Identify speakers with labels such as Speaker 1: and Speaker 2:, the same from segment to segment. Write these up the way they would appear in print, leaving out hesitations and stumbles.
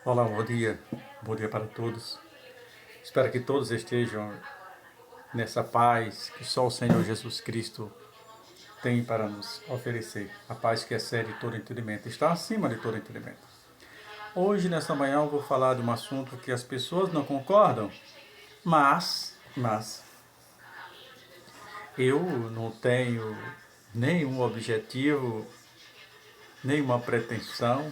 Speaker 1: Olá, bom dia para todos. Espero que todos estejam nessa paz que só o Senhor Jesus Cristo tem para nos oferecer. A paz que excede todo entendimento, está acima de todo entendimento. Hoje, nesta manhã, eu vou falar de um assunto que as pessoas não concordam, mas eu não tenho nenhum objetivo, nenhuma pretensão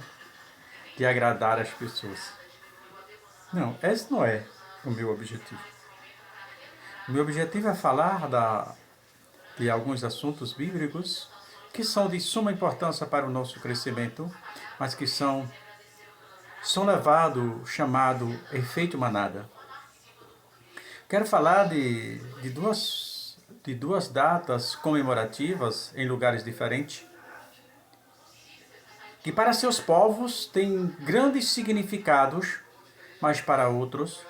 Speaker 1: de agradar as pessoas. Não, esse não é o meu objetivo. O meu objetivo é falar de alguns assuntos bíblicos que são de suma importância para o nosso crescimento, mas que são chamado efeito manada. Quero falar de duas datas comemorativas em lugares diferentes, que para seus povos têm grandes significados, mas para outros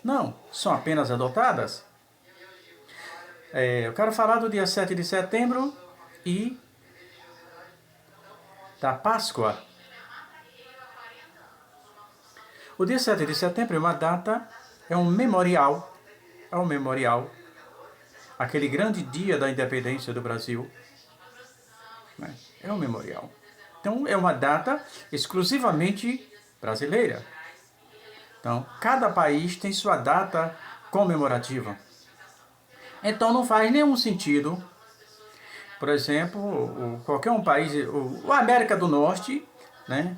Speaker 1: não, são apenas adotadas. Eu quero falar do dia 7 de setembro e da Páscoa. O dia 7 de setembro é uma data, é um memorial, aquele grande dia da independência do Brasil, né? É um memorial. Então, é uma data exclusivamente brasileira. Então, cada país tem sua data comemorativa. Então, não faz nenhum sentido, por exemplo, qualquer um país, a América do Norte, né?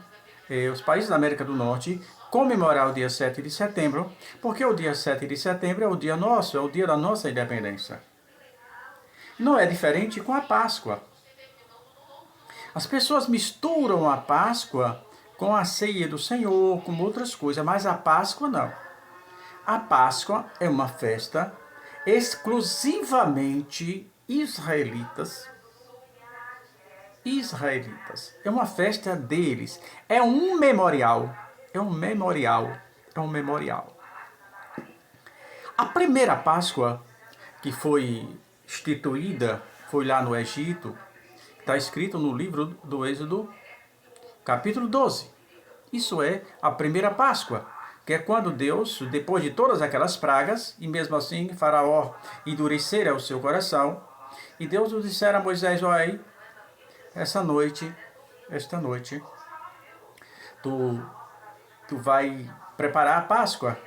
Speaker 1: Os países da América do Norte comemorar o dia 7 de setembro, porque o dia 7 de setembro é o dia nosso, é o dia da nossa independência. Não é diferente com a Páscoa. As pessoas misturam a Páscoa com a ceia do Senhor, com outras coisas, mas a Páscoa não. A Páscoa é uma festa exclusivamente israelitas. É uma festa deles. É um memorial. A primeira Páscoa que foi instituída foi lá no Egito. Está escrito no livro do Êxodo, capítulo 12. Isso é a primeira Páscoa, que é quando Deus, depois de todas aquelas pragas, e mesmo assim Faraó endurecera o seu coração, e Deus disse a Moisés: olha, esta noite, tu vai preparar a Páscoa.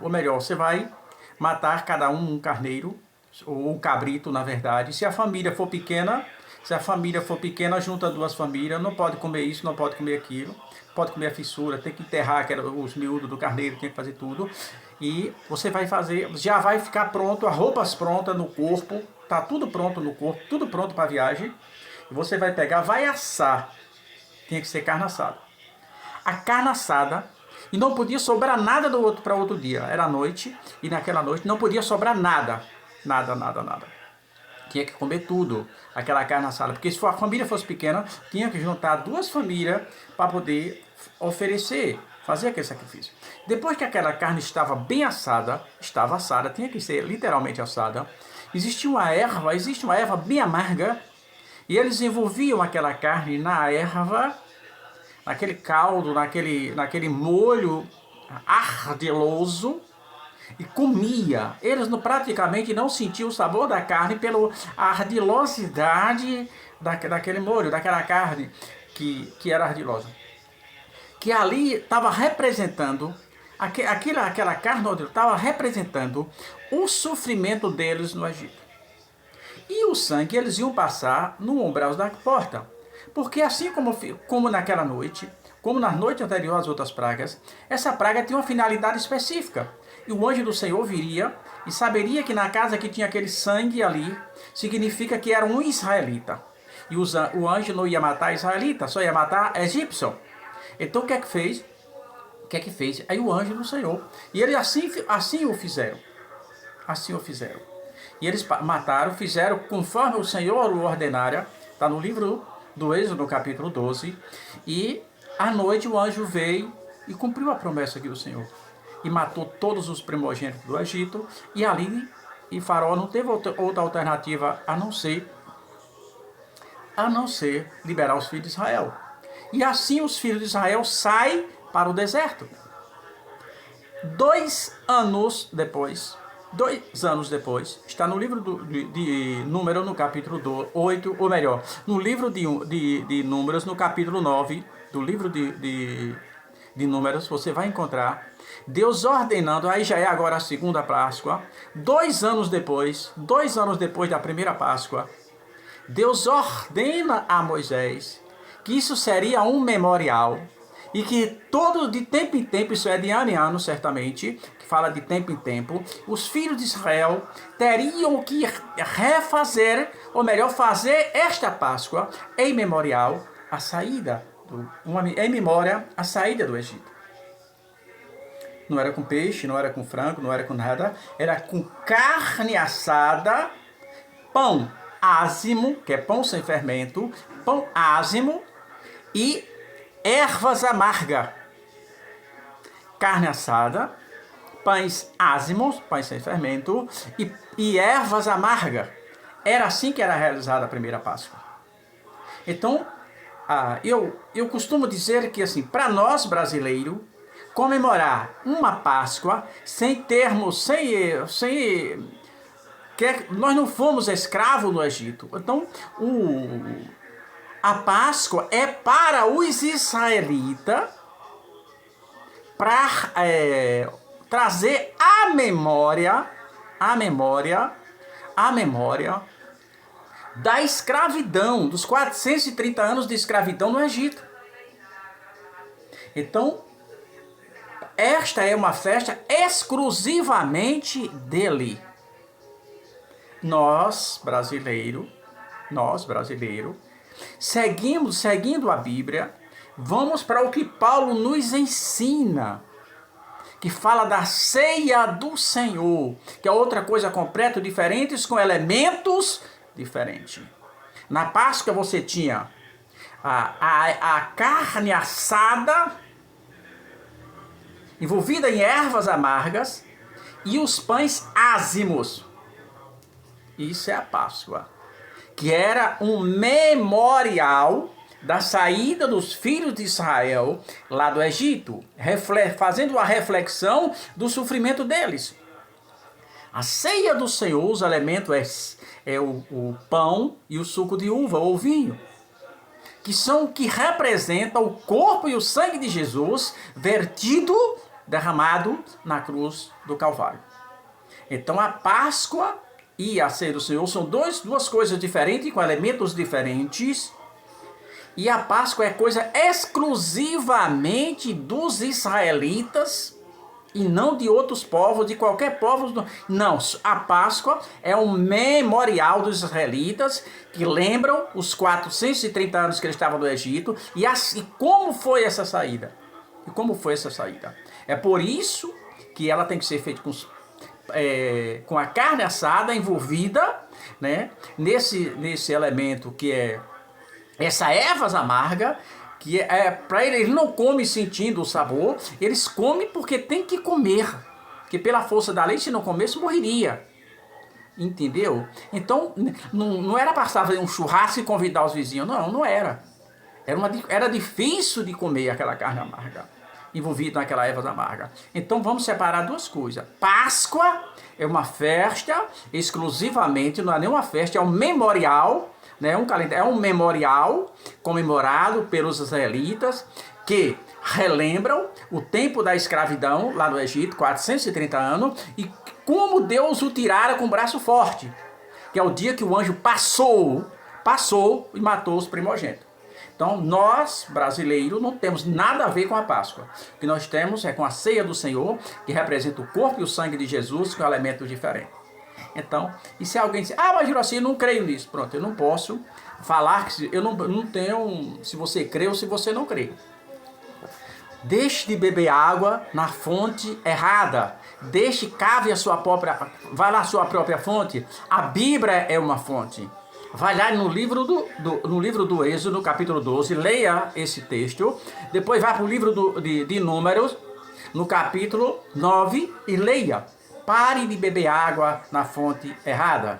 Speaker 1: Ou melhor, você vai matar cada um carneiro, ou um cabrito, na verdade. Se a família for pequena, junta duas famílias, não pode comer isso, não pode comer aquilo, pode comer a fissura, tem que enterrar os miúdos do carneiro, tem que fazer tudo. E você vai fazer, já vai ficar pronto, as roupas prontas no corpo, tá tudo pronto no corpo, tudo pronto para a viagem. E você vai pegar, vai assar. Tinha que ser carne assada. A carne assada, e não podia sobrar nada do outro para outro dia. Era noite, e naquela noite não podia sobrar nada. Nada. Tinha que comer tudo, aquela carne assada. Porque se a família fosse pequena, tinha que juntar duas famílias para poder oferecer, fazer aquele sacrifício. Depois que aquela carne estava bem assada, tinha que ser literalmente assada, existe uma erva bem amarga, e eles envolviam aquela carne na erva, naquele caldo, naquele molho ardiloso, e comia. Eles praticamente não sentiam o sabor da carne pela ardilosidade daquele molho, daquela carne que era ardilosa. Que ali estava representando, aquela carne estava representando o sofrimento deles no Egito. E o sangue eles iam passar no umbral da porta. Porque assim como naquela noite, como nas noites anteriores às outras pragas, essa praga tinha uma finalidade específica. E o anjo do Senhor viria e saberia que na casa que tinha aquele sangue ali, significa que era um israelita. E o anjo não ia matar israelita, só ia matar egípcio. Então o que é que fez? Aí o anjo do Senhor. E eles assim o fizeram. E eles fizeram conforme o Senhor o ordenara. Está no livro do Êxodo, no capítulo 12. E à noite o anjo veio e cumpriu a promessa aqui do Senhor. E matou todos os primogênitos do Egito. E Faraó não teve outra alternativa a não ser liberar os filhos de Israel. E assim os filhos de Israel saem para o deserto. 2 anos depois, está no livro de Números, no capítulo 8, ou melhor, no livro de Números, no capítulo 9, do livro de Números, você vai encontrar Deus ordenando, aí já é agora a segunda Páscoa, 2 anos depois da primeira Páscoa, Deus ordena a Moisés que isso seria um memorial e que todo de tempo em tempo, isso é de ano em ano certamente, que fala de tempo em tempo, os filhos de Israel teriam que refazer, ou melhor, fazer esta Páscoa em memorial à saída, em memória à saída do Egito. Não era com peixe, não era com frango, não era com nada, era com carne assada, pão ázimo, que é pão sem fermento, pão ázimo e ervas amargas. Carne assada, pães ázimos, pães sem fermento e ervas amargas. Era assim que era realizada a primeira Páscoa. Então, eu costumo dizer que assim, para nós brasileiros, comemorar uma Páscoa nós não fomos escravos no Egito. Então, a Páscoa é para os israelitas para trazer a memória da escravidão, dos 430 anos de escravidão no Egito. Então, esta é uma festa exclusivamente dele. Nós, brasileiros, seguindo a Bíblia, vamos para o que Paulo nos ensina, que fala da ceia do Senhor, que é outra coisa completa, diferentes, com elementos diferentes. Na Páscoa você tinha a carne assada, envolvida em ervas amargas, e os pães ázimos. Isso é a Páscoa, que era um memorial da saída dos filhos de Israel lá do Egito, fazendo a reflexão do sofrimento deles. A ceia do Senhor, os elementos é o pão e o suco de uva ou vinho, que representa o corpo e o sangue de Jesus derramado na cruz do Calvário. Então a Páscoa e a ceia do Senhor são duas coisas diferentes, com elementos diferentes. E a Páscoa é coisa exclusivamente dos israelitas e não de outros povos, de qualquer povo. Não, a Páscoa é um memorial dos israelitas que lembram os 430 anos que eles estavam no Egito e como foi essa saída. É por isso que ela tem que ser feita com a carne assada envolvida, né, nesse elemento que é essa ervas amarga, que para eles não comem sentindo o sabor, eles comem porque tem que comer, que pela força da lei, se não comesse, morreria. Entendeu? Então, não era para fazer um churrasco e convidar os vizinhos, não era. Era difícil de comer aquela carne amarga, envolvida naquela ervas amarga. Então vamos separar duas coisas. Páscoa é uma festa exclusivamente, não é nem uma festa, é um memorial, né? É um memorial comemorado pelos israelitas que relembram o tempo da escravidão lá no Egito, 430 anos, e como Deus o tirara com o braço forte, que é o dia que o anjo passou e matou os primogênitos. Então, nós, brasileiros, não temos nada a ver com a Páscoa. O que nós temos é com a ceia do Senhor, que representa o corpo e o sangue de Jesus, com elementos diferentes. Então, e se alguém diz, mas Juraci, eu não creio nisso. Pronto, eu não posso falar que eu não tenho se você crê ou se você não crê. Deixe de beber água na fonte errada. Cave vai lá a sua própria fonte. A Bíblia é uma fonte. Vai lá no livro do Êxodo, no capítulo 12, leia esse texto. Depois vai para o livro de Números, no capítulo 9, e leia. Pare de beber água na fonte errada.